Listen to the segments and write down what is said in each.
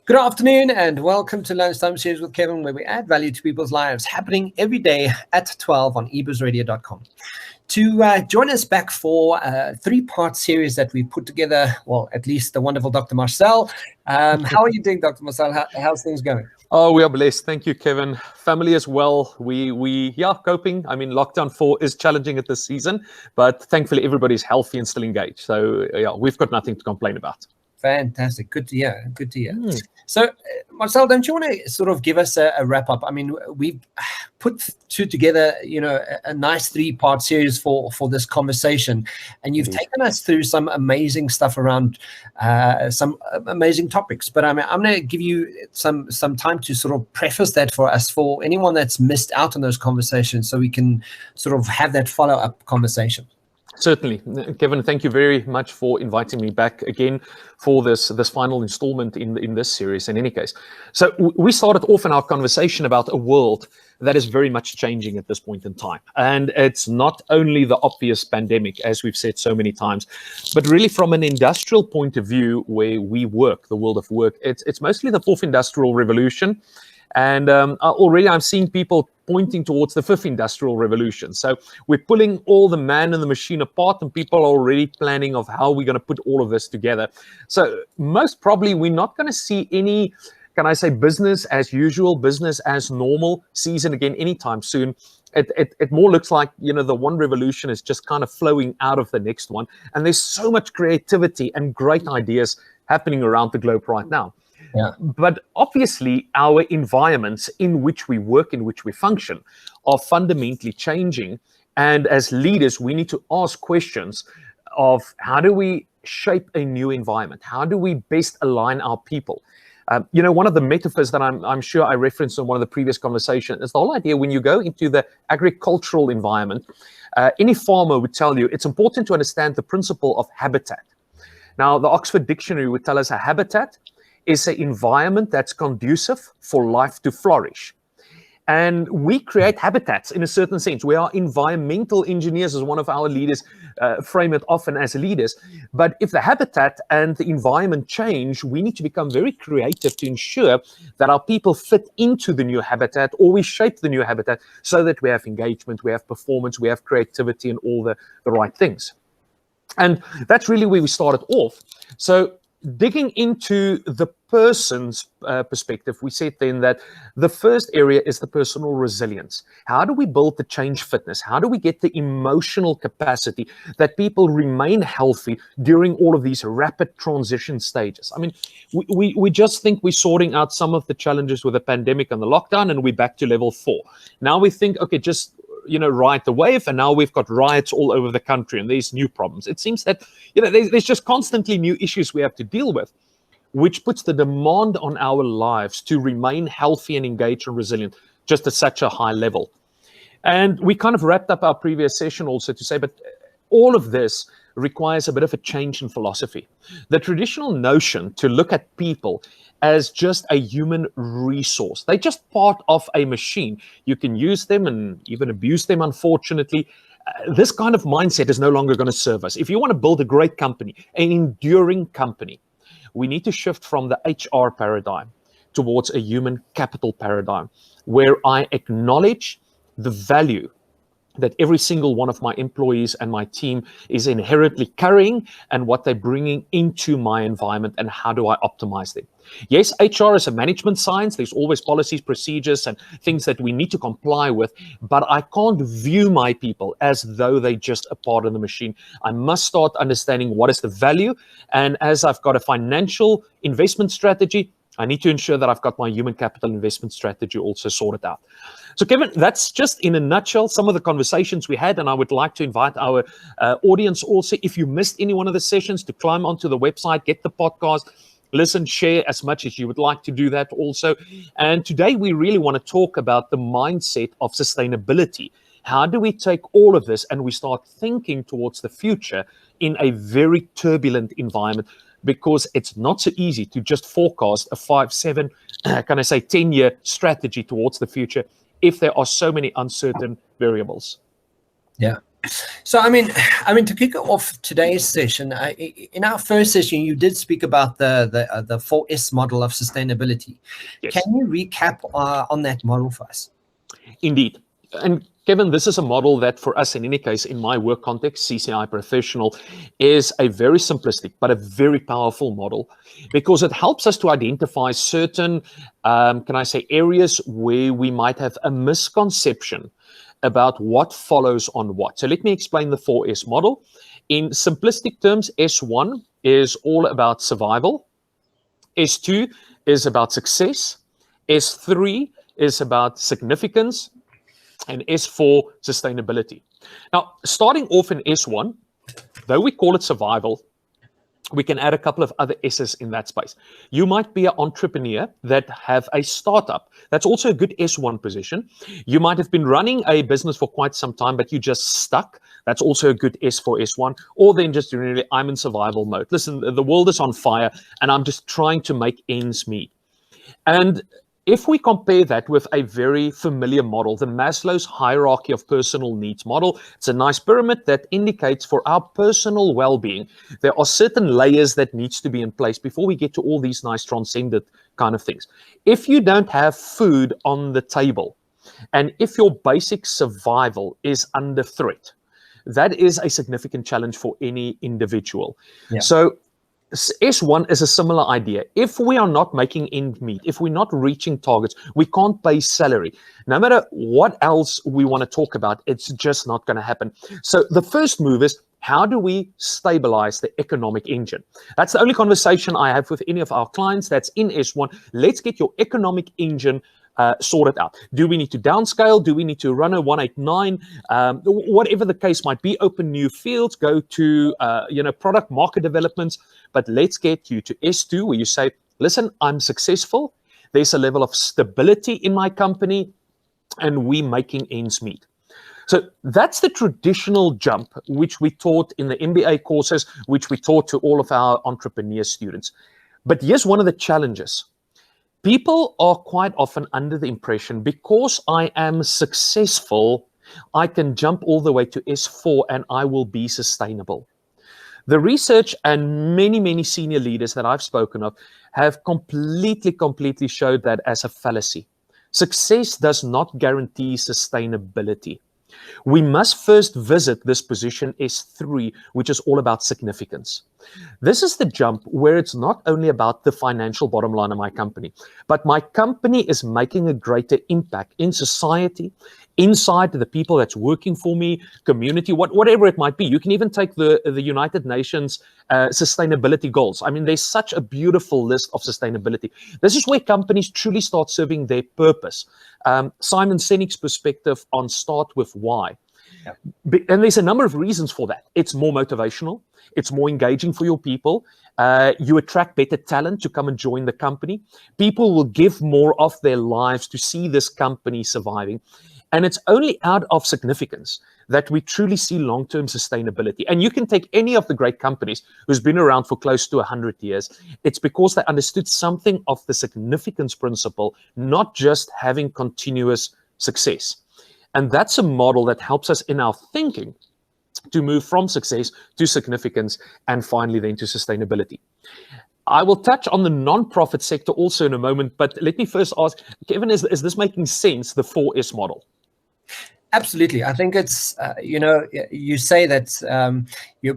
Good afternoon and welcome to Lunchtime Series with Kevin, where we add value to people's lives, happening every day at 12 on ebuzzradio.com. To join us back for a three-part series that we put together, well, at least the wonderful Dr. Marcel. How are you doing, Dr. Marcel? How's things going? Oh, we are blessed. Thank you, Kevin. Family as well. We coping. I mean, lockdown 4 is challenging at this season, but thankfully everybody's healthy and still engaged. So yeah, we've got nothing to complain about. Fantastic. Good to hear. Good to hear. So, Marcel, don't you want to sort of give us a wrap up? I mean, we've put together, a nice three-part series for this conversation, and you've taken us through some amazing stuff around some amazing topics. But I'm going to give you some time to sort of preface that for us, for anyone that's missed out on those conversations, so we can sort of have that follow-up conversation. Certainly. Kevin, thank you very much for inviting me back again for this final installment in this series, in any case. So we started off in our conversation about a world that is very much changing at this point in time. And it's not only the obvious pandemic, as we've said so many times, but really from an industrial point of view, where we work, the world of work, it's mostly the fourth industrial revolution. And already I'm seeing people pointing towards the fifth industrial revolution. So we're pulling all the man and the machine apart, and people are already planning of how we're going to put all of this together. So most probably we're not going to see any, can I say, business as usual, business as normal season again anytime soon. It more looks like, the one revolution is just kind of flowing out of the next one. And there's so much creativity and great ideas happening around the globe right now. Yeah. But obviously, our environments in which we work, in which we function, are fundamentally changing. And as leaders, we need to ask questions of how do we shape a new environment? How do we best align our people? One of the metaphors that I'm sure I referenced in one of the previous conversations is the whole idea when you go into the agricultural environment, any farmer would tell you it's important to understand the principle of habitat. Now, the Oxford Dictionary would tell us a habitat is an environment that's conducive for life to flourish. And we create habitats in a certain sense. We are environmental engineers, as one of our leaders frame it often as leaders. But if the habitat and the environment change, we need to become very creative to ensure that our people fit into the new habitat, or we shape the new habitat so that we have engagement, we have performance, we have creativity, and all the right things. And that's really where we started off. So digging into the person's perspective, we said then that the first area is the personal resilience. How do we build the change fitness? How do we get the emotional capacity that people remain healthy during all of these rapid transition stages? I mean, we just think we're sorting out some of the challenges with the pandemic and the lockdown, and we're back to level 4. Now we think, okay, just ride the wave, and now we've got riots all over the country and there's new problems. It seems that there's just constantly new issues we have to deal with, which puts the demand on our lives to remain healthy and engaged and resilient just at such a high level. And we kind of wrapped up our previous session also to say, but all of this requires a bit of a change in philosophy. The traditional notion to look at people as just a human resource, they're just part of a machine. You can use them and even abuse them, unfortunately. This kind of mindset is no longer going to serve us. If you want to build a great company, an enduring company, we need to shift from the HR paradigm towards a human capital paradigm, where I acknowledge the value that every single one of my employees and my team is inherently carrying, and what they're bringing into my environment, and how do I optimize them. Yes, HR is a management science. There's always policies, procedures, and things that we need to comply with, but I can't view my people as though they're just a part of the machine. I must start understanding what is the value, and as I've got a financial investment strategy, I need to ensure that I've got my human capital investment strategy also sorted out. So, Kevin, that's just in a nutshell some of the conversations we had, and I would like to invite our audience also, if you missed any one of the sessions, to climb onto the website, get the podcast, listen, share as much as you would like to do that also. And today we really want to talk about the mindset of sustainability. How do we take all of this and we start thinking towards the future in a very turbulent environment? Because it's not so easy to just forecast a 5, 7, 10-year strategy towards the future if there are so many uncertain variables. Yeah. So, I mean, to kick off today's session, in our first session, you did speak about the 4S model of sustainability. Yes. Can you recap on that model for us? Indeed. And Kevin, this is a model that for us, in any case, in my work context, CCI professional, is a very simplistic but a very powerful model, because it helps us to identify certain, areas where we might have a misconception about what follows on what. So let me explain the 4S model. In simplistic terms, S1 is all about survival. S2 is about success. S3 is about significance. And S4, sustainability. Now, starting off in S1, though we call it survival, we can add a couple of other S's in that space. You might be an entrepreneur that have a startup. That's also a good S1 position. You might have been running a business for quite some time, but you just stuck. That's also a good S4, S1. Or then just generally, I'm in survival mode. Listen, the world is on fire, and I'm just trying to make ends meet. And if we compare that with a very familiar model, the Maslow's hierarchy of personal needs model, it's a nice pyramid that indicates for our personal well-being, there are certain layers that needs to be in place before we get to all these nice transcendent kind of things. If you don't have food on the table, and if your basic survival is under threat, that is a significant challenge for any individual. Yeah. So S1 is a similar idea. If we are not making end meet, if we're not reaching targets, we can't pay salary. No matter what else we want to talk about, it's just not going to happen. So the first move is, how do we stabilize the economic engine? That's the only conversation I have with any of our clients that's in S1. Let's get your economic engine sorted out. Do we need to downscale? Do we need to run a 189? Whatever the case might be, open new fields, go to product market developments. But let's get you to S2, where you say, listen, I'm successful. There's a level of stability in my company, and we're making ends meet. So that's the traditional jump, which we taught in the MBA courses, which we taught to all of our entrepreneur students. But here's one of the challenges. People are quite often under the impression, because I am successful, I can jump all the way to S4 and I will be sustainable. The research and many, many senior leaders that I've spoken of have completely showed that as a fallacy. Success does not guarantee sustainability. We must first visit this position S3, which is all about significance. This is the jump where it's not only about the financial bottom line of my company, but my company is making a greater impact in society, inside the people that's working for me, community, whatever it might be. You can even take the United Nations sustainability goals. I mean, there's such a beautiful list of sustainability. This is where companies truly start serving their purpose. Simon Sinek's perspective on start with why. Yeah. And there's a number of reasons for that. It's more motivational. It's more engaging for your people. You attract better talent to come and join the company. People will give more of their lives to see this company surviving. And it's only out of significance that we truly see long-term sustainability. And you can take any of the great companies who's been around for close to 100 years. It's because they understood something of the significance principle, not just having continuous success. And that's a model that helps us in our thinking to move from success to significance and finally then to sustainability. I will touch on the non-profit sector also in a moment, but let me first ask, Kevin, is this making sense, the 4S model? Absolutely. I think it's, you say that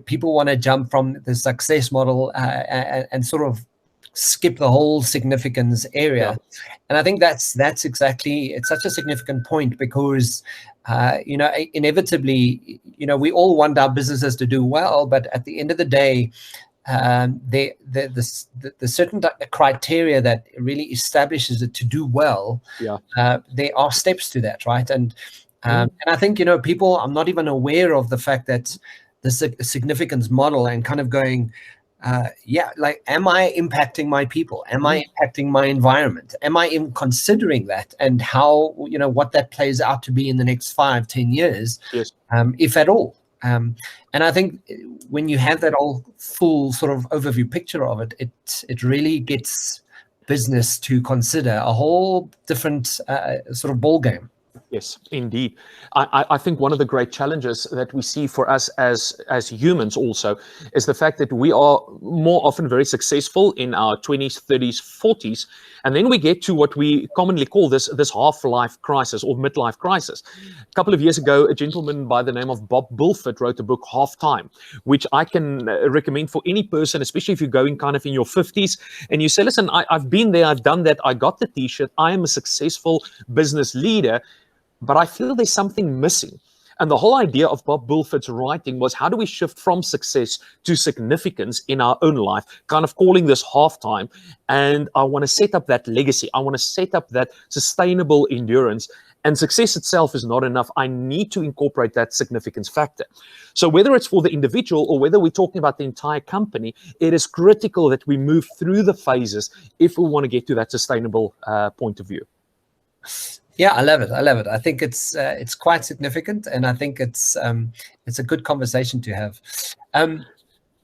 people want to jump from the success model and sort of skip the whole significance area. Yeah. And I think that's exactly, it's such a significant point because, inevitably, we all want our businesses to do well, but at the end of the day, the certain criteria that really establishes it to do well, there are steps to that, right? And I think, people are not even aware of the fact that the significance model and kind of going, am I impacting my people? Am I impacting my environment? Am I even considering that? And how, what that plays out to be in the next 5-10 years, yes. If at all. And I think when you have that all full sort of overview picture of it, it really gets business to consider a whole different sort of ball game. Yes, indeed. I think one of the great challenges that we see for us as humans also is the fact that we are more often very successful in our 20s, 30s, 40s, and then we get to what we commonly call this half-life crisis or midlife crisis. A couple of years ago, a gentleman by the name of Bob Bulford wrote a book, Half Time, which I can recommend for any person, especially if you're going kind of in your 50s and you say, listen, I've been there, I've done that, I got the t-shirt, I am a successful business leader, but I feel there's something missing. And the whole idea of Bob Bulford's writing was, how do we shift from success to significance in our own life, kind of calling this halftime. And I want to set up that legacy. I want to set up that sustainable endurance. And success itself is not enough. I need to incorporate that significance factor. So whether it's for the individual or whether we're talking about the entire company, it is critical that we move through the phases if we want to get to that sustainable point of view. Yeah, I love it. I love it. I think it's quite significant, and I think it's a good conversation to have.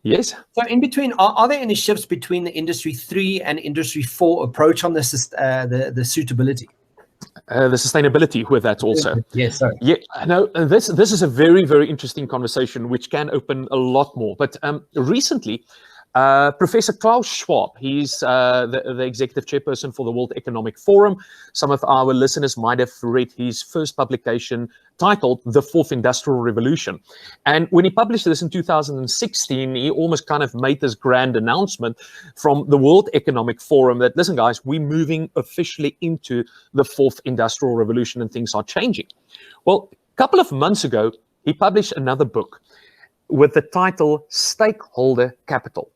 Yes. So, in between, are there any shifts between the Industry 3 and Industry 4 approach on this, the suitability? The sustainability with that also. Yes, sorry. Yeah, no, this is a very, very interesting conversation which can open a lot more. But recently, Professor Klaus Schwab, he's the executive chairperson for the World Economic Forum. Some of our listeners might have read his first publication titled The Fourth Industrial Revolution. And when he published this in 2016, he almost kind of made this grand announcement from the World Economic Forum that, listen, guys, we're moving officially into the Fourth Industrial Revolution and things are changing. Well, a couple of months ago, he published another book with the title Stakeholder Capital.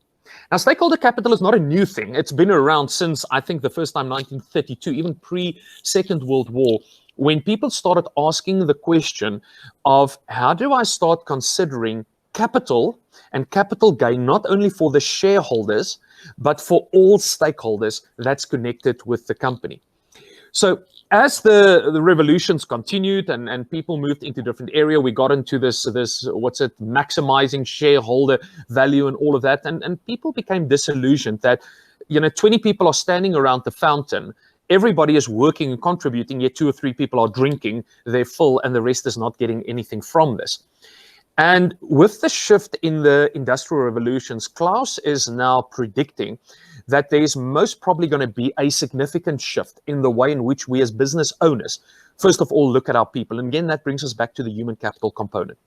Now, stakeholder capital is not a new thing. It's been around since, I think, the first time 1932, even pre-Second World War, when people started asking the question of how do I start considering capital and capital gain, not only for the shareholders, but for all stakeholders that's connected with the company. So as the revolutions continued and people moved into different area, we got into this maximizing shareholder value and all of that. And people became disillusioned that, 20 people are standing around the fountain. Everybody is working and contributing, yet 2 or 3 people are drinking their fill and the rest is not getting anything from this. And with the shift in the industrial revolutions, Klaus is now predicting that there's most probably going to be a significant shift in the way in which we as business owners, first of all, look at our people. And again, that brings us back to the human capital component.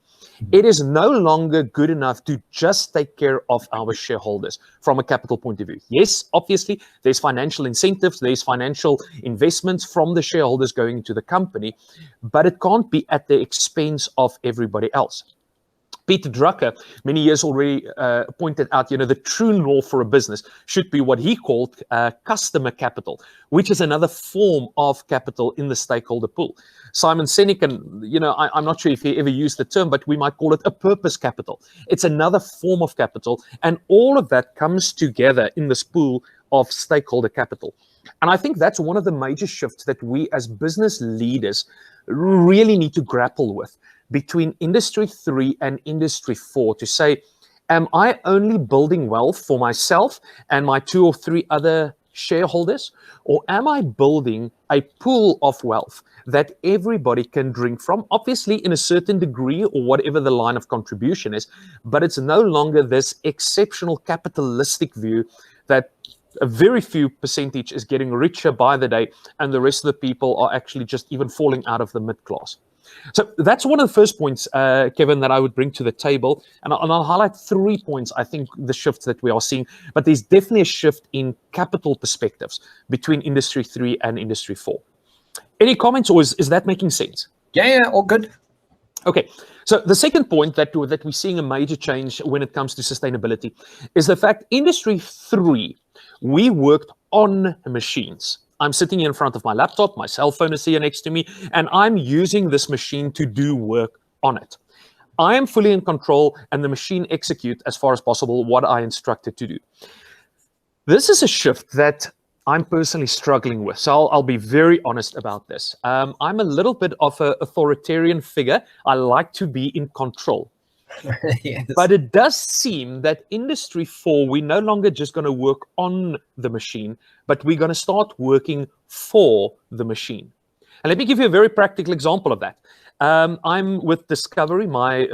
It is no longer good enough to just take care of our shareholders from a capital point of view. Yes, obviously, there's financial incentives, there's financial investments from the shareholders going into the company, but it can't be at the expense of everybody else. Peter Drucker, many years already pointed out, the true north for a business should be what he called customer capital, which is another form of capital in the stakeholder pool. Simon Sinek, and I'm not sure if he ever used the term, but we might call it a purpose capital. It's another form of capital, and all of that comes together in this pool of stakeholder capital. And I think that's one of the major shifts that we as business leaders really need to grapple with between Industry 3 and Industry 4 to say, am I only building wealth for myself and my 2 or 3 other shareholders, or am I building a pool of wealth that everybody can drink from, obviously in a certain degree or whatever the line of contribution is, but it's no longer this exceptional capitalistic view that a very few percentage is getting richer by the day and the rest of the people are actually just even falling out of the mid-class. So that's one of the first points, Kevin, that I would bring to the table. And I'll highlight 3 points, I think, the shifts that we are seeing. But there's definitely a shift in capital perspectives between Industry 3 and Industry 4. Any comments, or is that making sense? Yeah, all good. Okay, so the second point that we're seeing a major change when it comes to sustainability is the fact Industry 3, we worked on machines. I'm sitting in front of my laptop, my cell phone is here next to me, and I'm using this machine to do work on it. I am fully in control, and the machine executes as far as possible what I instructed to do. This is a shift that I'm personally struggling with, so I'll be very honest about this. I'm a little bit of an authoritarian figure. I like to be in control. Yes. But it does seem that Industry 4, we're no longer just going to work on the machine, but we're going to start working for the machine. And let me give you a very practical example of that. I'm with Discovery, my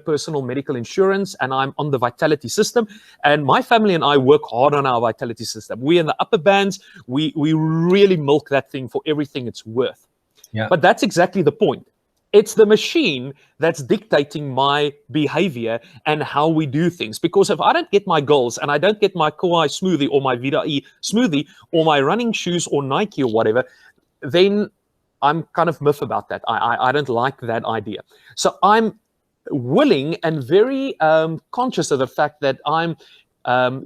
personal medical insurance, and I'm on the Vitality system. And my family and I work hard on our Vitality system. We're in the upper bands. We really milk that thing for everything it's worth. Yeah. But that's exactly the point. It's the machine that's dictating my behavior and how we do things. Because if I don't get my goals and I don't get my Kauai smoothie or my Vida E smoothie or my running shoes or Nike or whatever, then I'm kind of miffed about that. I don't like that idea. So I'm willing and very conscious of the fact that I'm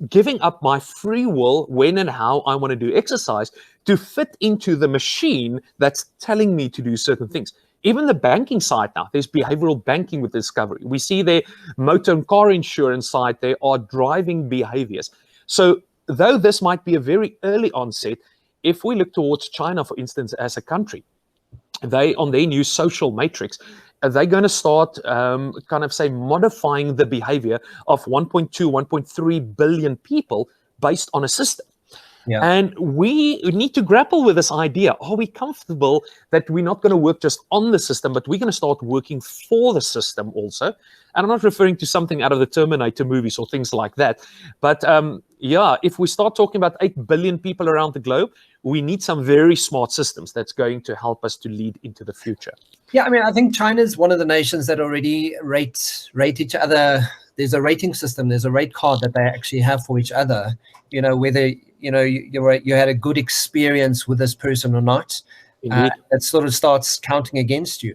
giving up my free will when and how I want to do exercise to fit into the machine that's telling me to do certain things. Even the banking side now, there's behavioral banking with Discovery. We see their motor and car insurance side, they are driving behaviors. So though this might be a very early onset, if we look towards China, for instance, as a country, they, on their new social matrix, they're going to start modifying the behavior of 1.2, 1.3 billion people based on a system. Yeah. And we need to grapple with this idea. Are we comfortable that we're not going to work just on the system, but we're going to start working for the system also? And I'm not referring to something out of the Terminator movies or things like that. But if we start talking about 8 billion people around the globe, we need some very smart systems that's going to help us to lead into the future. Yeah, I mean, I think China is one of the nations that already rate each other. There's a rating system. There's a rate card that they actually have for each other. You know, whether you had a good experience with this person or not, that sort of starts counting against you.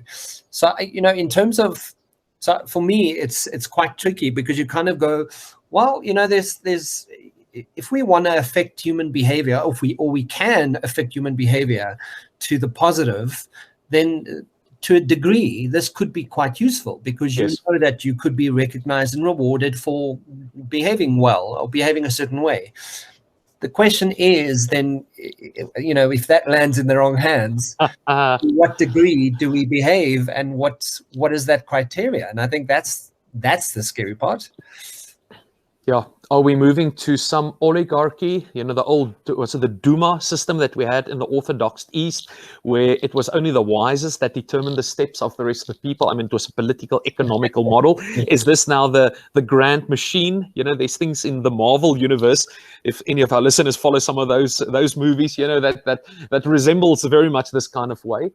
So in terms of, so for me, it's quite tricky because you kind of go, well, there's if we want to affect human behavior, or we can affect human behavior to the positive, then to a degree, this could be quite useful because you know that you could be recognized and rewarded for behaving well or behaving a certain way. The question is then, if that lands in the wrong hands, to what degree do we behave, and what is that criteria? And I think that's the scary part. Yeah. Are we moving to some oligarchy? The old, was it the Duma system that we had in the Orthodox East, where it was only the wisest that determined the steps of the rest of the people? I mean, it was a political, economical model. Is this now the grand machine? There's things in the Marvel universe. If any of our listeners follow some of those movies, that resembles very much this kind of way.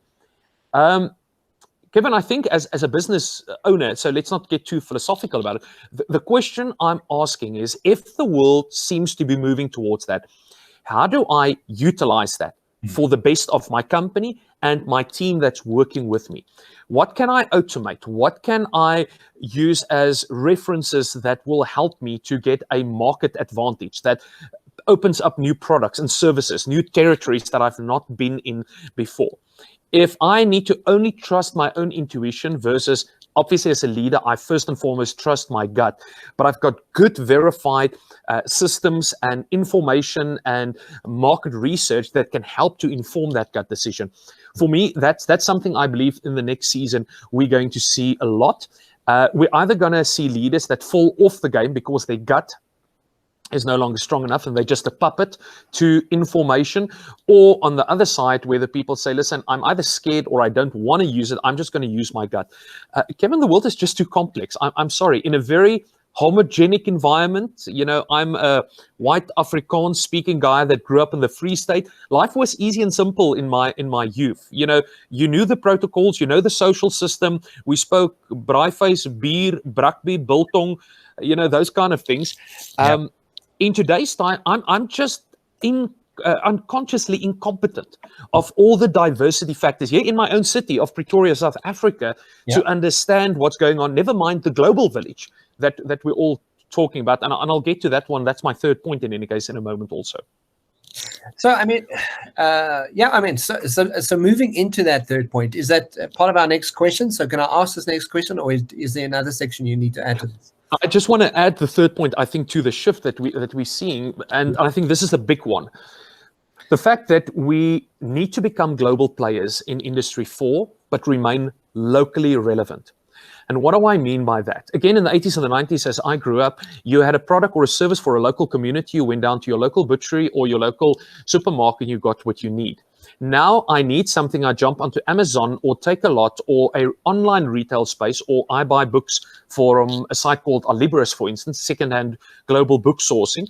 Kevin, I think as a business owner, so let's not get too philosophical about it. The question I'm asking is, if the world seems to be moving towards that, how do I utilize that for the best of my company and my team that's working with me? What can I automate? What can I use as references that will help me to get a market advantage that opens up new products and services, new territories that I've not been in before? If I need to only trust my own intuition versus, obviously as a leader, I first and foremost trust my gut, but I've got good verified systems and information and market research that can help to inform that gut decision. For me, that's something I believe in the next season we're going to see a lot. We're either going to see leaders that fall off the game because their gut is no longer strong enough and they're just a puppet to information, or on the other side where the people say, listen, I'm either scared or I don't want to use it, I'm just going to use my gut. Kevin, the world is just too complex. I'm sorry. In a very homogenic environment, I'm a white Afrikaans speaking guy that grew up in the Free State. Life was easy and simple in my youth. You knew the protocols, the social system. We spoke braaivuis, bier, brakbie, biltong, those kind of things. In today's time, I'm just unconsciously incompetent of all the diversity factors here in my own city of Pretoria, South Africa, to understand what's going on, never mind the global village that we're all talking about. And I'll get to that one. That's my third point in any case in a moment also. So, I mean, so moving into that third point, is that part of our next question? So can I ask this next question, or is there another section you need to add to this? I just want to add the third point, I think, to the shift that we're seeing, and I think this is a big one. The fact that we need to become global players in Industry 4, but remain locally relevant. And what do I mean by that? Again, in the 80s and the 90s, as I grew up, you had a product or a service for a local community. You went down to your local butchery or your local supermarket and you got what you need. Now I need something, I jump onto Amazon or Take a Lot or a online retail space, or I buy books from a site called Alibris, for instance, secondhand global book sourcing.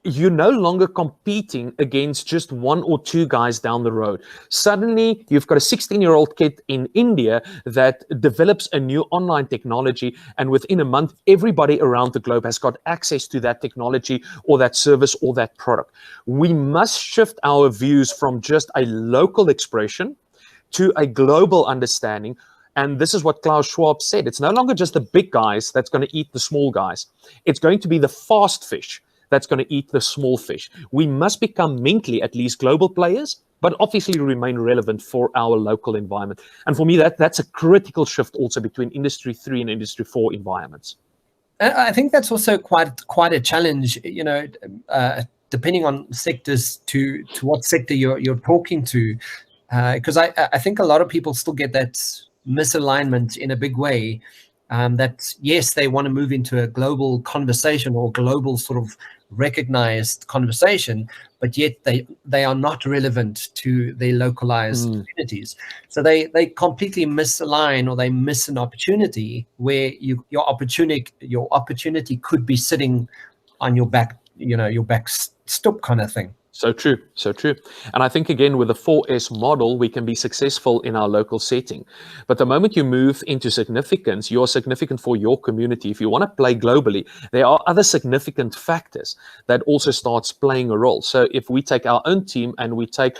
You're no longer competing against just one or two guys down the road. Suddenly, you've got a 16-year-old kid in India that develops a new online technology, and within a month, everybody around the globe has got access to that technology or that service or that product. We must shift our views from just a local expression to a global understanding. And this is what Klaus Schwab said. It's no longer just the big guys that's going to eat the small guys. It's going to be the fast fish that's going to eat the small fish. We must become mentally at least global players, but obviously remain relevant for our local environment. And for me, that's a critical shift also between Industry 3 and Industry 4 environments. I think that's also quite a challenge, depending on sectors to what sector you're talking to, because I think a lot of people still get that misalignment in a big way. That yes, they want to move into a global conversation or global sort of recognized conversation, but yet they are not relevant to their localized communities. So they completely misalign, or they miss an opportunity where your opportunity could be sitting on your back, your back stoop kind of thing. So true, so true. And I think, again, with the 4S model, we can be successful in our local setting. But the moment you move into significance, you're significant for your community. If you want to play globally, there are other significant factors that also starts playing a role. So if we take our own team and we take,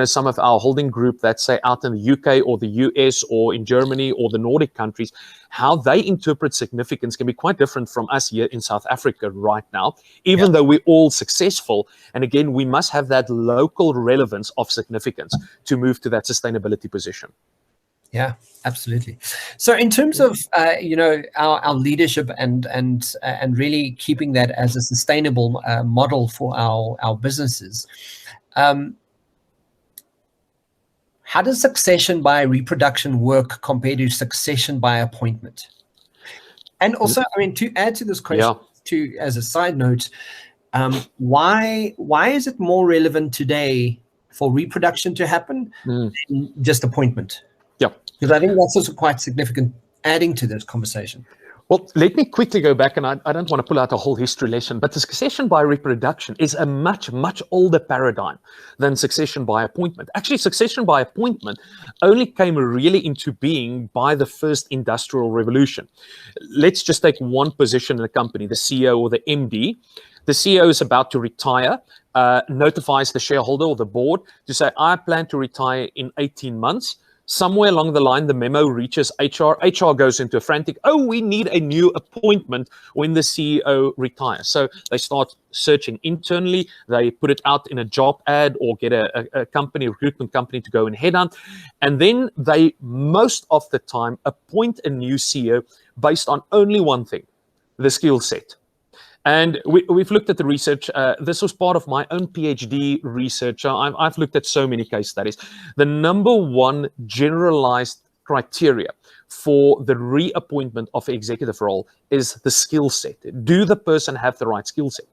some of our holding group that's, say, out in the UK or the US or in Germany or the Nordic countries, how they interpret significance can be quite different from us here in South Africa right now, even though we're all successful. And again, we must have that local relevance of significance to move to that sustainability position. Yeah, absolutely. So in terms of our leadership and really keeping that as a sustainable model for our businesses, how does succession by reproduction work compared to succession by appointment? And also, to add to this question, as a side note, why is it more relevant today for reproduction to happen than just appointment? Yeah, because I think that's also quite significant, adding to this conversation. Well, let me quickly go back, and I don't want to pull out a whole history lesson, but the succession by reproduction is a much, much older paradigm than succession by appointment. Actually, succession by appointment only came really into being by the first industrial revolution. Let's just take one position in a company, the CEO or the MD. The CEO is about to retire, notifies the shareholder or the board to say, I plan to retire in 18 months. Somewhere along the line, the memo reaches HR. HR goes into a frantic, we need a new appointment when the CEO retires. So they start searching internally. They put it out in a job ad or get a recruitment company to go and headhunt. And then they, most of the time, appoint a new CEO based on only one thing, the skill set. And we've looked at the research. This was part of my own PhD research. I've looked at so many case studies. The number one generalized criteria for the reappointment of an executive role is the skill set. Do the person have the right skill set?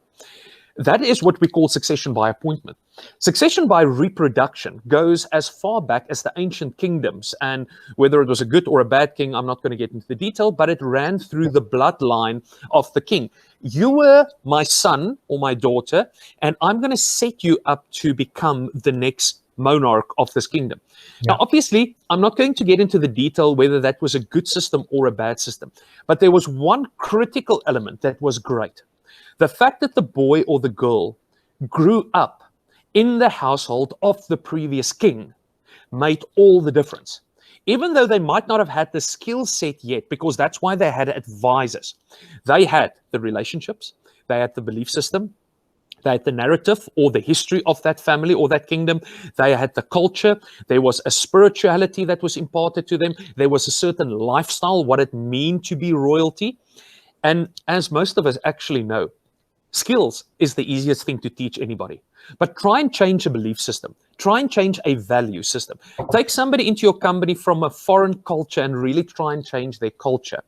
That is what we call succession by appointment. Succession by reproduction goes as far back as the ancient kingdoms, and whether it was a good or a bad king, I'm not going to get into the detail, but it ran through the bloodline of the king. You were my son or my daughter, and I'm going to set you up to become the next monarch of this kingdom. Yeah. Now, obviously, I'm not going to get into the detail whether that was a good system or a bad system, but there was one critical element that was great. The fact that the boy or the girl grew up in the household of the previous king made all the difference. Even though they might not have had the skill set yet, because that's why they had advisors. They had the relationships, they had the belief system, they had the narrative or the history of that family or that kingdom, they had the culture, there was a spirituality that was imparted to them, there was a certain lifestyle, what it meant to be royalty. And as most of us actually know, skills is the easiest thing to teach anybody. But try and change a belief system. Try and change a value system. Take somebody into your company from a foreign culture and really try and change their culture.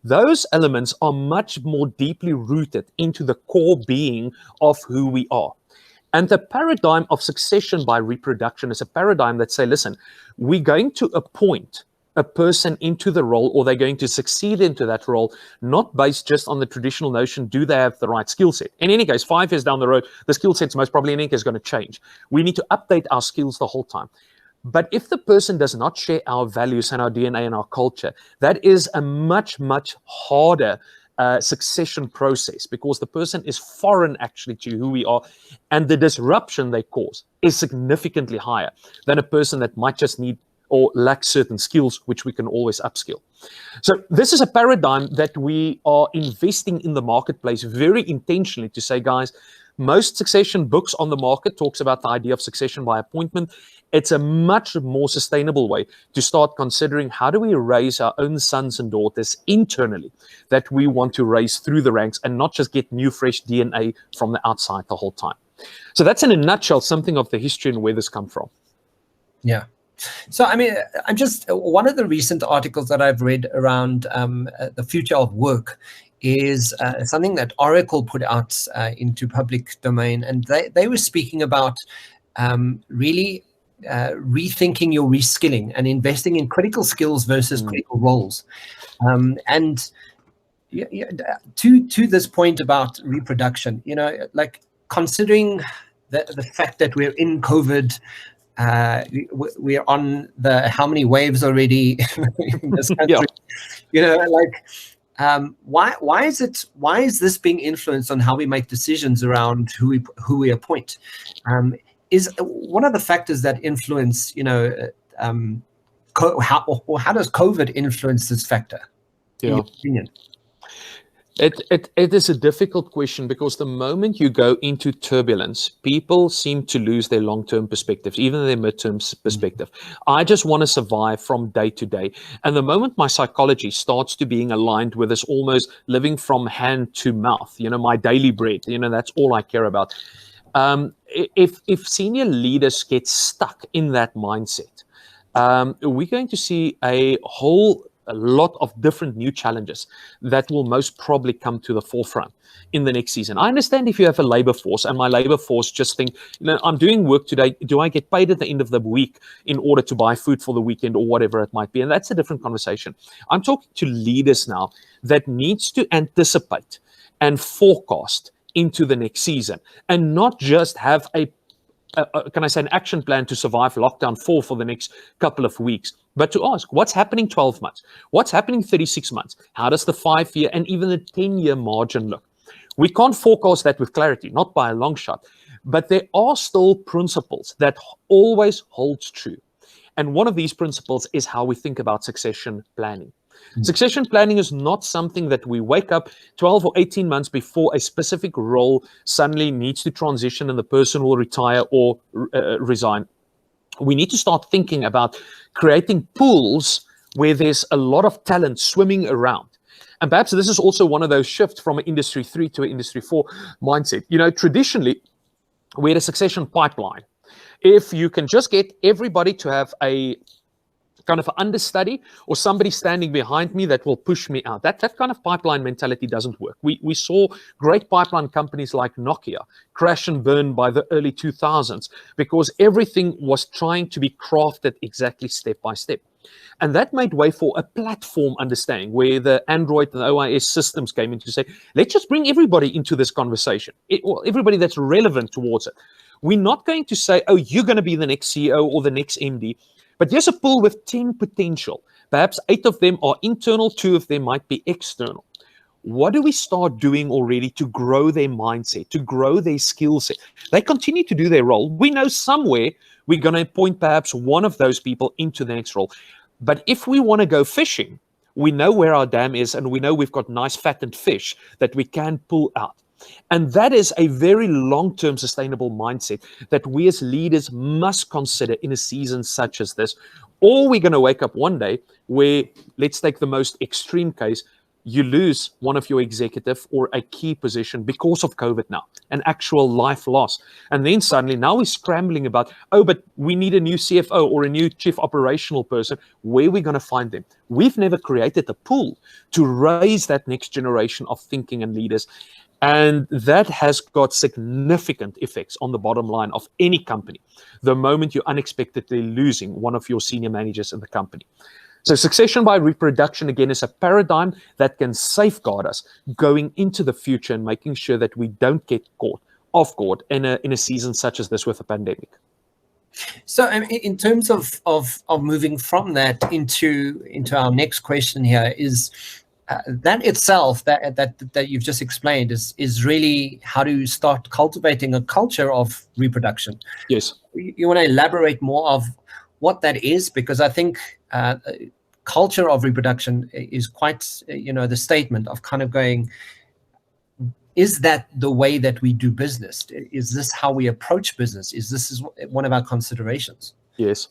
Those elements are much more deeply rooted into the core being of who we are. And the paradigm of succession by reproduction is a paradigm that say, listen, we're going to appoint a person into the role, or they're going to succeed into that role, not based just on the traditional notion, do they have the right skill set? In any case, 5 years down the road, the skill set's most probably in any case going to change. We need to update our skills the whole time. But if the person does not share our values and our DNA and our culture, that is a much, much harder succession process, because the person is foreign actually to who we are, and the disruption they cause is significantly higher than a person that might just need or lack certain skills, which we can always upskill. So this is a paradigm that we are investing in the marketplace very intentionally to say, guys, most succession books on the market talks about the idea of succession by appointment. It's a much more sustainable way to start considering how do we raise our own sons and daughters internally that we want to raise through the ranks, and not just get new, fresh DNA from the outside the whole time. So that's in a nutshell something of the history and where this come from. Yeah. So, I mean, I'm just, one of the recent articles that I've read around the future of work is something that Oracle put out into public domain. And they were speaking about really rethinking your reskilling and investing in critical skills versus critical roles. And to this point about reproduction, you know, like considering the fact that we're in COVID, we're on the how many waves already in this country, you know, like why is this being influenced on how we make decisions around who we appoint? Is one of the factors that influence, you know, how does COVID influence this factor, in your opinion? It is a difficult question, because the moment you go into turbulence, people seem to lose their long-term perspectives, even their midterm perspective. I just want to survive from day to day. And the moment my psychology starts to being aligned with this almost living from hand to mouth, you know, my daily bread, you know, that's all I care about. If senior leaders get stuck in that mindset, we're going to see a lot of different new challenges that will most probably come to the forefront in the next season. I understand if you have a labor force, and my labor force just think, you know, I'm doing work today, do I get paid at the end of the week in order to buy food for the weekend or whatever it might be? And that's a different conversation. I'm talking to leaders now that needs to anticipate and forecast into the next season, and not just have an action plan to survive lockdown 4 for the next couple of weeks, but to ask what's happening 12 months, what's happening 36 months, how does the 5-year and even the 10-year margin look? We can't forecast that with clarity, not by a long shot, but there are still principles that always holds true. And one of these principles is how we think about succession planning. Succession planning is not something that we wake up 12 or 18 months before a specific role suddenly needs to transition and the person will retire or resign. We need to start thinking about creating pools where there's a lot of talent swimming around. And perhaps this is also one of those shifts from an industry 3 to an industry 4 mindset. You know, traditionally, we had a succession pipeline. If you can just get everybody to have a kind of understudy or somebody standing behind me that will push me out, that kind of pipeline mentality doesn't work. We saw great pipeline companies like Nokia crash and burn by the early 2000s because everything was trying to be crafted exactly step by step. And that made way for a platform understanding where the Android and the OIS systems came in to say, let's just bring everybody into this conversation, everybody that's relevant towards it. We're not going to say, oh, you're going to be the next CEO or the next MD. But there's a pool with 10 potential. Perhaps 8 of them are internal, 2 of them might be external. What do we start doing already to grow their mindset, to grow their skill set? They continue to do their role. We know somewhere we're going to appoint perhaps one of those people into the next role. But if we want to go fishing, we know where our dam is and we know we've got nice fattened fish that we can pull out. And that is a very long-term sustainable mindset that we as leaders must consider in a season such as this. Or we're going to wake up one day where, let's take the most extreme case, you lose one of your executive or a key position because of COVID now, an actual life loss. And then suddenly now we're scrambling about, oh, but we need a new CFO or a new chief operational person. Where are we going to find them? We've never created a pool to raise that next generation of thinking and leaders. And that has got significant effects on the bottom line of any company the moment you're unexpectedly losing one of your senior managers in the company. So succession by reproduction, again, is a paradigm that can safeguard us going into the future and making sure that we don't get caught off guard in a season such as this with a pandemic. So in terms of moving from that into our next question here is that itself that you've just explained is really how to start cultivating a culture of reproduction. Yes. You want to elaborate more of what that is, because I think culture of reproduction is quite, the statement of kind of going, is that the way that we do business? Is this how we approach business? Is one of our considerations? Yes.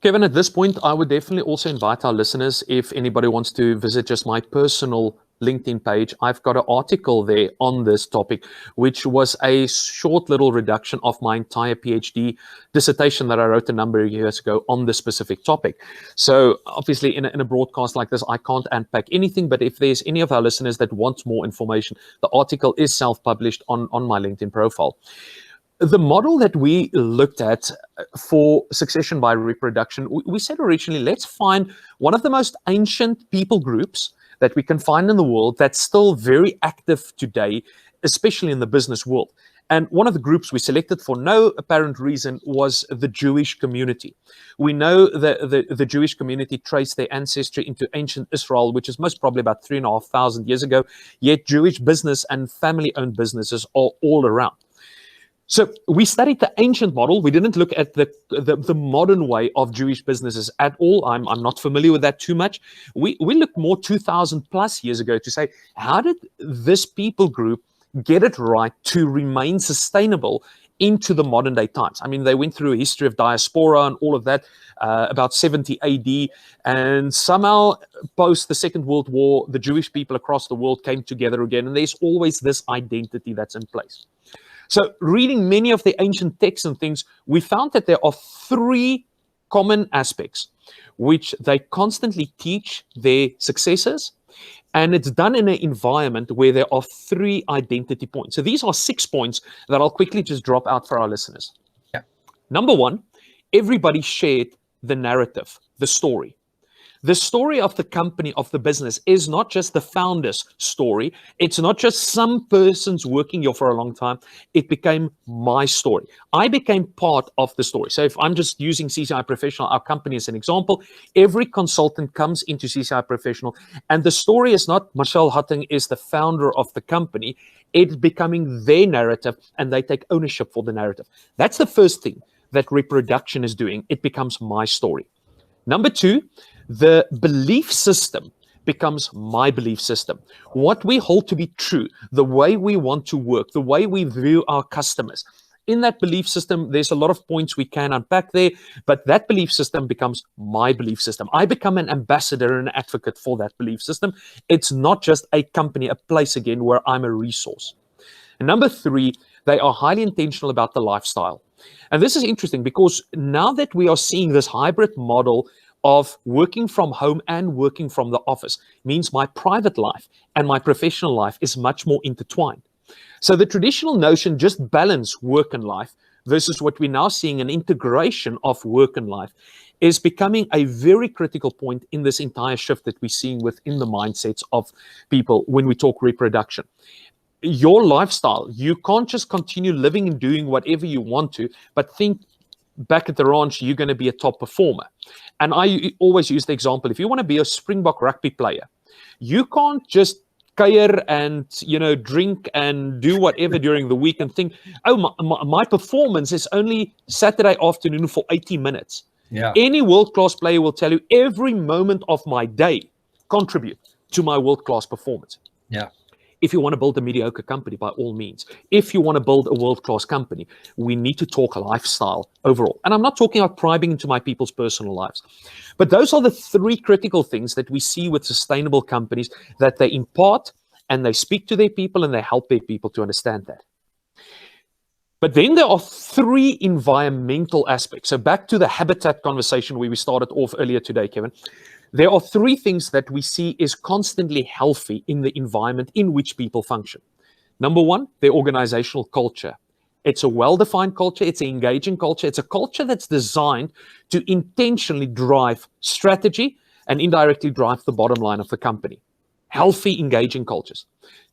Kevin, at this point, I would definitely also invite our listeners, if anybody wants to visit just my personal LinkedIn page, I've got an article there on this topic, which was a short little reduction of my entire PhD dissertation that I wrote a number of years ago on this specific topic. So obviously in a broadcast like this, I can't unpack anything, but if there's any of our listeners that want more information, the article is self-published on my LinkedIn profile. The model that we looked at for succession by reproduction, we said originally, let's find one of the most ancient people groups that we can find in the world that's still very active today, especially in the business world. And one of the groups we selected for no apparent reason was the Jewish community. We know that the Jewish community traced their ancestry into ancient Israel, which is most probably about 3,500 years ago, yet Jewish business and family-owned businesses are all around. So we studied the ancient model. We didn't look at the modern way of Jewish businesses at all. I'm not familiar with that too much. We looked more 2,000 plus years ago to say, how did this people group get it right to remain sustainable into the modern day times? I mean, they went through a history of diaspora and all of that, about 70 AD. And somehow post the Second World War, the Jewish people across the world came together again. And there's always this identity that's in place. So reading many of the ancient texts and things, we found that there are three common aspects which they constantly teach their successors. And it's done in an environment where there are three identity points. So these are 6 points that I'll quickly just drop out for our listeners. Yeah. Number one, everybody shared the narrative, the story. The story of the company, of the business, is not just the founder's story. It's not just some person's working here for a long time. It became my story. I became part of the story. So if I'm just using CCI Professional, our company as an example, every consultant comes into CCI Professional, and the story is not Marcel Hattingh is the founder of the company. It's becoming their narrative, and they take ownership for the narrative. That's the first thing that reproduction is doing. It becomes my story. Number two, the belief system becomes my belief system. What we hold to be true, the way we want to work, the way we view our customers. In that belief system, there's a lot of points we can unpack there, but that belief system becomes my belief system. I become an ambassador and an advocate for that belief system. It's not just a company, a place again where I'm a resource. And number three, they are highly intentional about the lifestyle. And this is interesting because now that we are seeing this hybrid model of working from home and working from the office, means my private life and my professional life is much more intertwined. So the traditional notion, just balance work and life, versus what we're now seeing, an integration of work and life, is becoming a very critical point in this entire shift that we're seeing within the mindsets of people when we talk reproduction. Your lifestyle, you can't just continue living and doing whatever you want to, but think back at the ranch, you're going to be a top performer. And I always use the example, if you want to be a Springbok rugby player, you can't just kuier and, drink and do whatever during the week and think, oh, my performance is only Saturday afternoon for 80 minutes. Yeah. Any world-class player will tell you every moment of my day contribute to my world-class performance. Yeah. If you want to build a mediocre company, by all means. If you want to build a world-class company, we need to talk lifestyle overall. And I'm not talking about prying into my people's personal lives. But those are the three critical things that we see with sustainable companies, that they impart and they speak to their people and they help their people to understand that. But then there are three environmental aspects. So back to the habitat conversation where we started off earlier today, Kevin. There are three things that we see is constantly healthy in the environment in which people function. Number one, their organizational culture. It's a well-defined culture. It's an engaging culture. It's a culture that's designed to intentionally drive strategy and indirectly drive the bottom line of the company. Healthy, engaging cultures.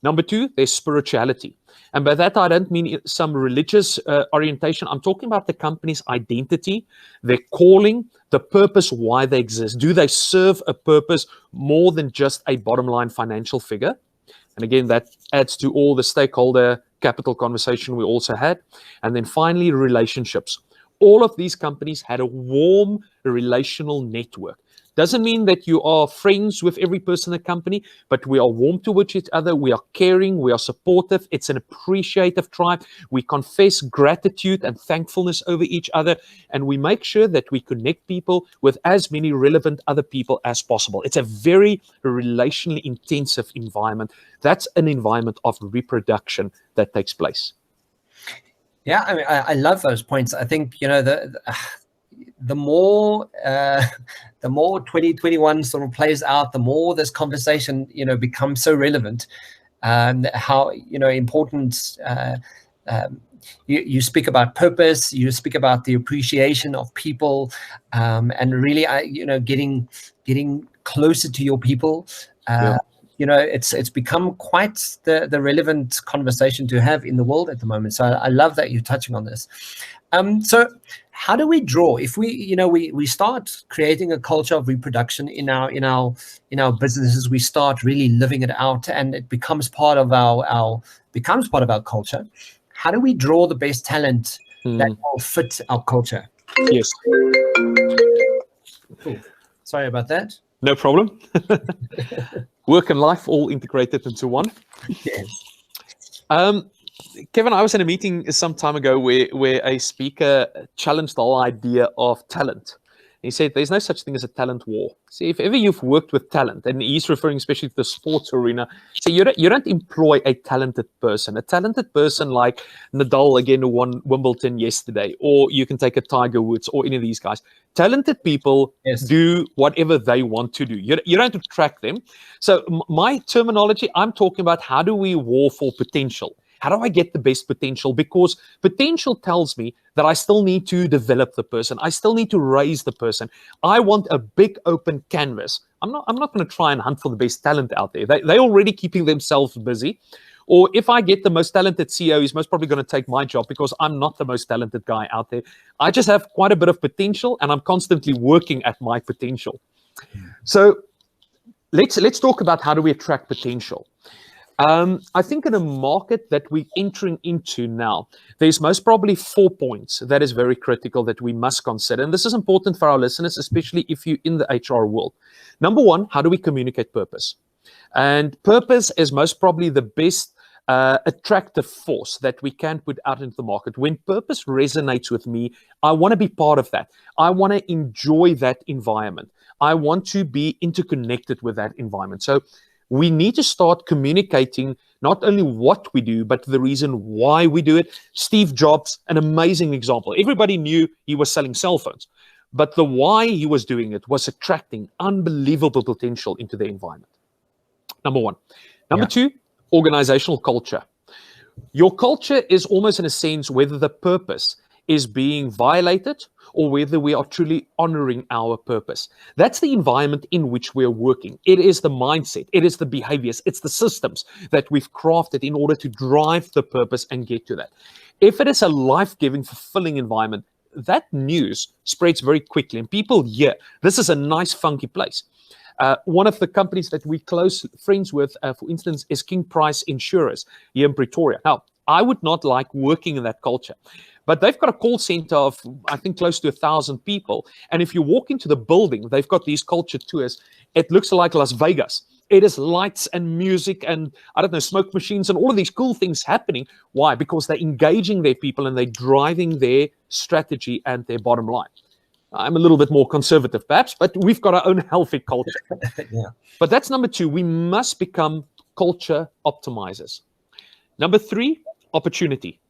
Number two, there's spirituality. And by that, I don't mean some religious orientation. I'm talking about the company's identity, their calling, the purpose why they exist. Do they serve a purpose more than just a bottom line financial figure? And again, that adds to all the stakeholder capital conversation we also had. And then finally, relationships. All of these companies had a warm relational network. Doesn't mean that you are friends with every person in the company, but we are warm towards each other. We are caring. We are supportive. It's an appreciative tribe. We confess gratitude and thankfulness over each other. And we make sure that we connect people with as many relevant other people as possible. It's a very relationally intensive environment. That's an environment of reproduction that takes place. Yeah, I mean, I love those points. I think, the more 2021 sort of plays out, the more this conversation, becomes so relevant. How important you speak about purpose, you speak about the appreciation of people, and really, getting closer to your people. Yeah. It's become quite the relevant conversation to have in the world at the moment. So I love that you're touching on this. So how do we draw, if we start creating a culture of reproduction in our businesses, we start really living it out, and it becomes part of our culture. How do we draw the best talent that will fit our culture? Yes. Cool. Sorry about that. No problem. Work and life all integrated into one. Yes. Kevin, I was in a meeting some time ago where a speaker challenged the whole idea of talent. He said there's no such thing as a talent war. See, if ever you've worked with talent, and he's referring especially to the sports arena, so you don't employ a talented person. A talented person like Nadal, again, who won Wimbledon yesterday, or you can take a Tiger Woods or any of these guys. Talented people do whatever they want to do. You don't attract them. So my terminology, I'm talking about how do we war for potential? How do I get the best potential? Because potential tells me that I still need to develop the person. I still need to raise the person. I want a big open canvas. I'm not going to try and hunt for the best talent out there. They're already keeping themselves busy. Or if I get the most talented CEO, he's most probably going to take my job because I'm not the most talented guy out there. I just have quite a bit of potential, and I'm constantly working at my potential. So let's talk about how do we attract potential. I think in a market that we're entering into now, there's most probably 4 points that is very critical that we must consider. And this is important for our listeners, especially if you're in the HR world. Number one, how do we communicate purpose? And purpose is most probably the best attractive force that we can put out into the market. When purpose resonates with me, I want to be part of that. I want to enjoy that environment. I want to be interconnected with that environment. So we need to start communicating not only what we do, but the reason why we do it. Steve Jobs, an amazing example. Everybody knew he was selling cell phones, but the why he was doing it was attracting unbelievable potential into the environment. Number one. Number two, organizational culture. Your culture is almost in a sense whether the purpose is being violated or whether we are truly honoring our purpose. That's the environment in which we're working. It is the mindset, it is the behaviors, it's the systems that we've crafted in order to drive the purpose and get to that. If it is a life-giving, fulfilling environment, that news spreads very quickly and people hear, this is a nice, funky place. One of the companies that we're close friends with, for instance, is King Price Insurers here in Pretoria. Now, I would not like working in that culture. But they've got a call center of, I think, close to 1,000 people. And if you walk into the building, they've got these culture tours. It looks like Las Vegas. It is lights and music and, smoke machines and all of these cool things happening. Why? Because they're engaging their people and they're driving their strategy and their bottom line. I'm a little bit more conservative, perhaps, but we've got our own healthy culture. But that's number two. We must become culture optimizers. Number three, opportunity.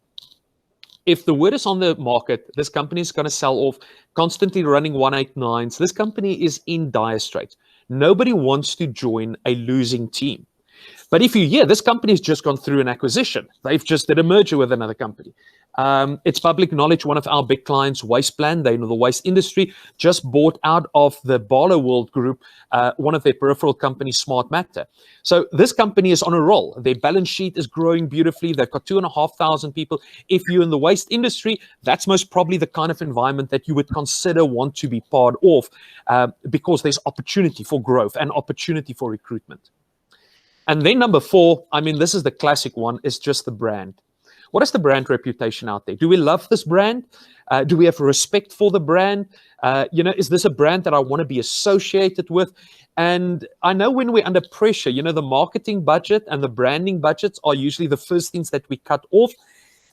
If the word is on the market, this company is going to sell off, constantly running 189s. This company is in dire straits. Nobody wants to join a losing team. But if you hear this company has just gone through an acquisition, they've just did a merger with another company. It's public knowledge. One of our big clients, Waste Plan, they know the waste industry, just bought out of the Barlow World Group, one of their peripheral companies, Smart Matter. So this company is on a roll. Their balance sheet is growing beautifully. They've got 2,500 people. If you're in the waste industry, that's most probably the kind of environment that you would consider want to be part of, because there's opportunity for growth and opportunity for recruitment. And then number 4, I mean, this is the classic one, is just the brand. What is the brand reputation out there? Do we love this brand? Do we have respect for the brand? Is this a brand that I want to be associated with? And I know when we're under pressure, the marketing budget and the branding budgets are usually the first things that we cut off.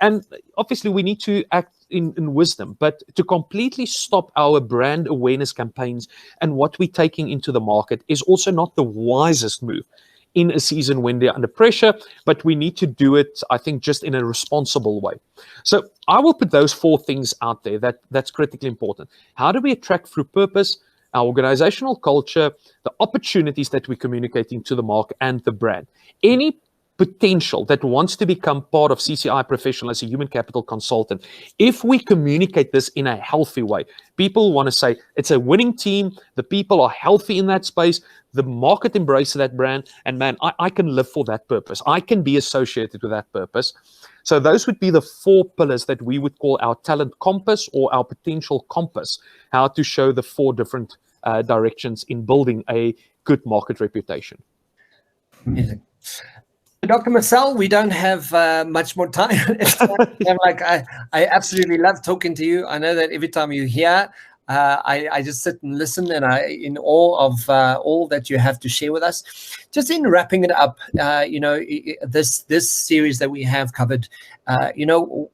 And obviously we need to act in wisdom, but to completely stop our brand awareness campaigns and what we're taking into the market is also not the wisest move in a season when they're under pressure, but we need to do it, I think, just in a responsible way. So I will put those 4 things out there that's critically important. How do we attract through purpose, our organizational culture, the opportunities that we're communicating to the market, and the brand? Any potential that wants to become part of CCI Professional as a human capital consultant, if we communicate this in a healthy way, people want to say it's a winning team, the people are healthy in that space, the market embraces that brand, and man, I can live for that purpose. I can be associated with that purpose. So those would be the 4 pillars that we would call our talent compass or our potential compass, how to show the 4 different directions in building a good market reputation. Amazing. Dr. Marcel, we don't have much more time. I absolutely love talking to you. I know that every time you're here, I just sit and listen, and I in awe of all that you have to share with us. Just in wrapping it up, this series that we have covered,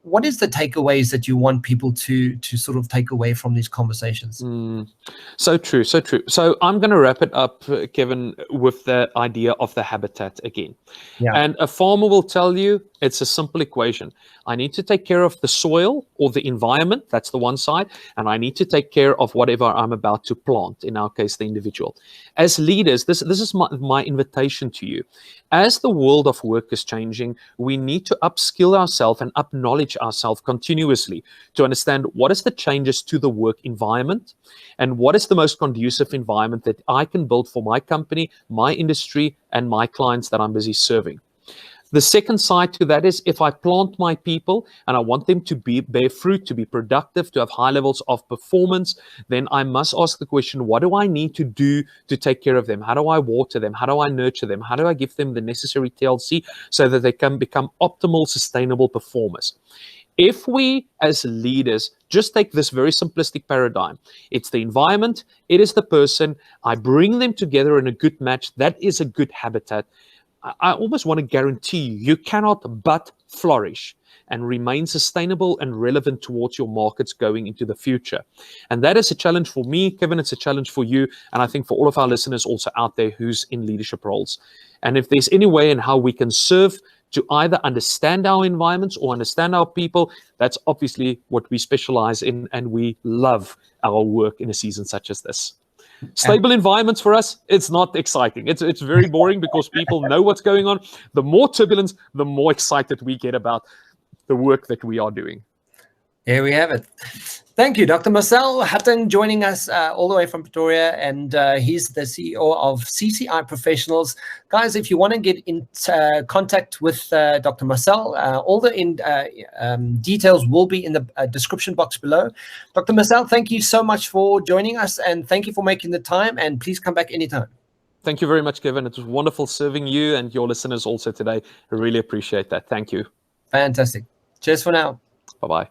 what is the takeaways that you want people to sort of take away from these conversations? So true. So I'm going to wrap it up, Kevin, with the idea of the habitat again. Yeah. And a farmer will tell you it's a simple equation. I need to take care of the soil or the environment, that's the one side, and I need to take care of whatever I'm about to plant, in our case, the individual. As leaders, this is my invitation to you. As the world of work is changing, we need to upskill ourselves and acknowledge ourselves continuously to understand what is the changes to the work environment and what is the most conducive environment that I can build for my company, my industry, and my clients that I'm busy serving. The second side to that is if I plant my people and I want them to bear fruit, to be productive, to have high levels of performance, then I must ask the question, what do I need to do to take care of them? How do I water them? How do I nurture them? How do I give them the necessary TLC so that they can become optimal, sustainable performers? If we as leaders just take this very simplistic paradigm, it's the environment, it is the person, I bring them together in a good match, that is a good habitat. I almost want to guarantee you cannot but flourish and remain sustainable and relevant towards your markets going into the future. And that is a challenge for me, Kevin, it's a challenge for you, and I think for all of our listeners also out there who's in leadership roles. And if there's any way in how we can serve to either understand our environments or understand our people, that's obviously what we specialize in, and we love our work in a season such as this. Stable environments for us, it's not exciting. It's very boring because people know what's going on. The more turbulence, the more excited we get about the work that we are doing. There we have it. Thank you, Dr. Marcel Hattingh, joining us all the way from Pretoria, and he's the CEO of CCI Professionals. Guys, if you want to get in contact with Dr. Marcel, all the details will be in the description box below. Dr. Marcel, thank you so much for joining us, and thank you for making the time, and please come back anytime. Thank you very much, Kevin. It was wonderful serving you and your listeners also today. I really appreciate that. Thank you. Fantastic. Cheers for now. Bye-bye.